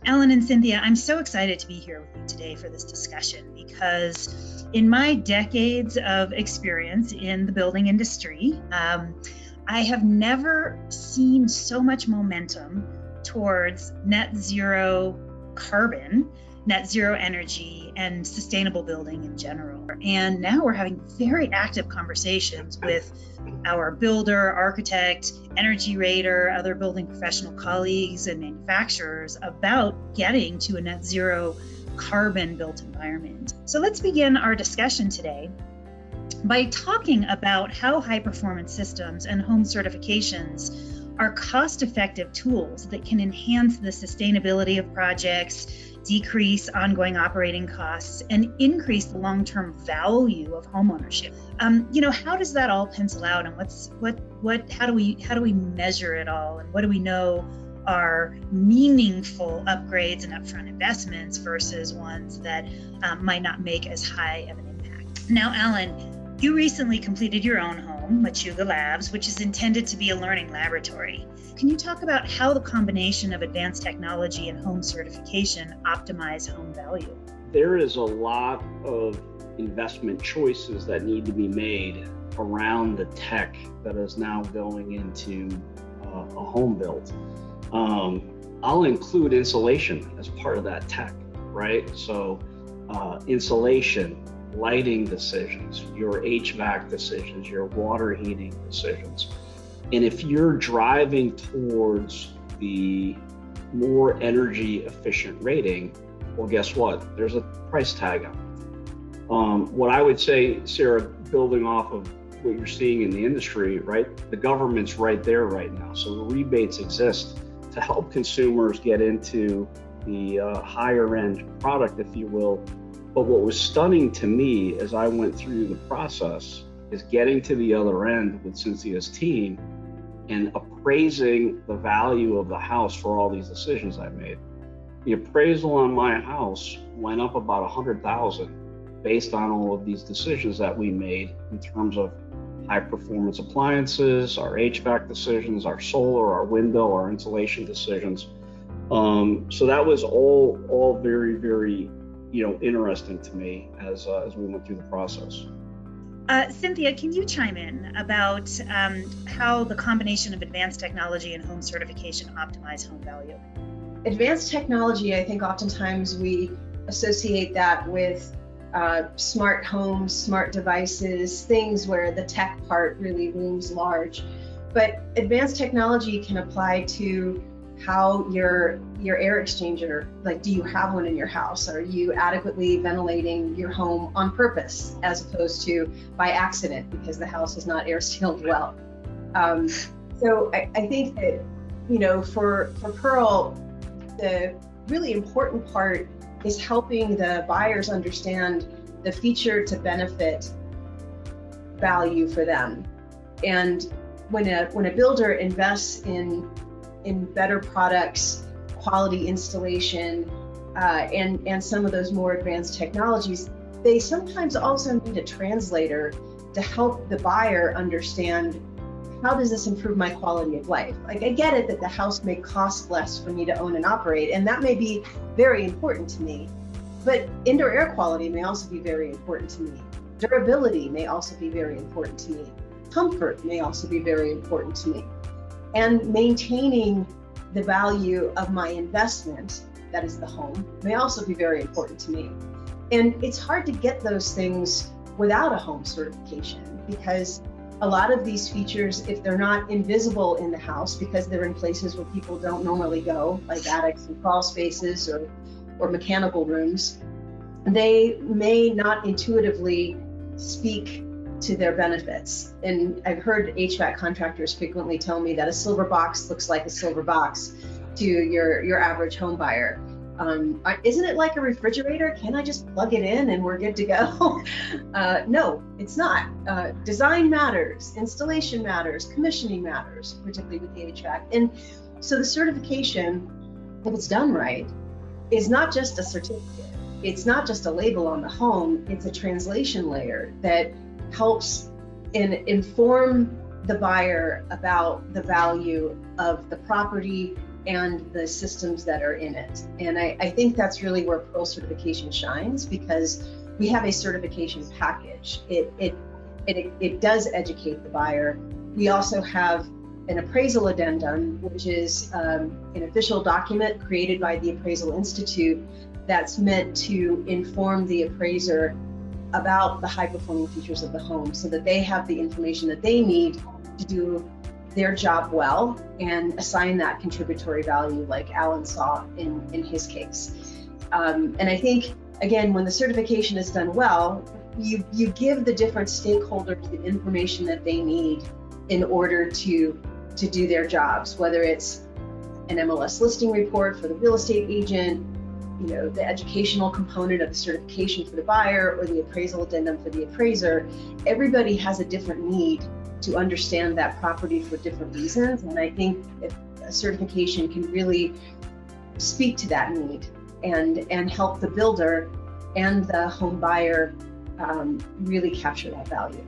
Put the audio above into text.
Alan and Cynthia, I'm so excited to be here with you today for this discussion because in my decades of experience in the building industry, I have never seen so much momentum towards net zero carbon, net zero energy, and sustainable building in general. And now we're having very active conversations with our builder, architect, energy rater, other building professional colleagues and manufacturers about getting to a net zero carbon built environment. So let's begin our discussion today by talking about how high performance systems and home certifications are cost-effective tools that can enhance the sustainability of projects, decrease ongoing operating costs, and increase the long-term value of homeownership. How does that all pencil out, and how do we measure it all, and what do we know are meaningful upgrades and upfront investments versus ones that might not make as high of an impact? Now, Alan, you recently completed your own home, Machiga Labs, which is intended to be a learning laboratory. Can you talk about how the combination of advanced technology and home certification optimize home value? There is a lot of investment choices that need to be made around the tech that is now going into a home build. I'll include insulation as part of that tech, right? So insulation, lighting decisions, your HVAC decisions, your water heating decisions. And if you're driving towards the more energy efficient rating, well, guess what? There's a price tag on it. What I would say, Sarah, building off of what you're seeing in the industry, right? The government's right there right now. So the rebates exist to help consumers get into the higher end product, if you will. But what was stunning to me as I went through the process is getting to the other end with Cynthia's team and appraising the value of the house for all these decisions I made. The appraisal on my house went up about $100,000 based on all of these decisions that we made in terms of high performance appliances, our HVAC decisions, our solar, our window, our insulation decisions. So that was all very, very interesting to me as we went through the process. Cynthia, can you chime in about how the combination of advanced technology and home certification optimize home value? Advanced technology, I think oftentimes we associate that with smart homes, smart devices, things where the tech part really looms large. But advanced technology can apply to how your air exchanger, like, do you have one in your house? Are you adequately ventilating your home on purpose as opposed to by accident because the house is not air sealed well? So I think that, for Pearl, the really important part is helping the buyers understand the feature to benefit value for them. And when a builder invests in better products, quality installation, and some of those more advanced technologies, they sometimes also need a translator to help the buyer understand, how does this improve my quality of life? Like, I get it that the house may cost less for me to own and operate, and that may be very important to me, but indoor air quality may also be very important to me. Durability may also be very important to me. Comfort may also be very important to me. And maintaining the value of my investment, that is the home, may also be very important to me. And it's hard to get those things without a home certification, because a lot of these features, if they're not invisible in the house because they're in places where people don't normally go, like attics and crawl spaces or mechanical rooms, they may not intuitively speak to their benefits. And I've heard HVAC contractors frequently tell me that a silver box looks like a silver box to your average home buyer. Isn't it like a refrigerator? Can I just plug it in and we're good to go? No, it's not. Design matters, installation matters, commissioning matters, particularly with the HVAC. And so the certification, if it's done right, is not just a certificate. It's not just a label on the home, it's a translation layer that helps inform the buyer about the value of the property, and the systems that are in it. And I think that's really where Pearl certification shines, because we have a certification package. It does educate the buyer. We also have an appraisal addendum, which is an official document created by the Appraisal Institute that's meant to inform the appraiser about the high-performing features of the home, so that they have the information that they need to do their job well and assign that contributory value like Alan saw in his case. And I think, again, when the certification is done well, you give the different stakeholders the information that they need in order to do their jobs, whether it's an MLS listing report for the real estate agent, the educational component of the certification for the buyer, or the appraisal addendum for the appraiser. Everybody has a different need to understand that property for different reasons. And I think if a certification can really speak to that need and help the builder and the home buyer really capture that value.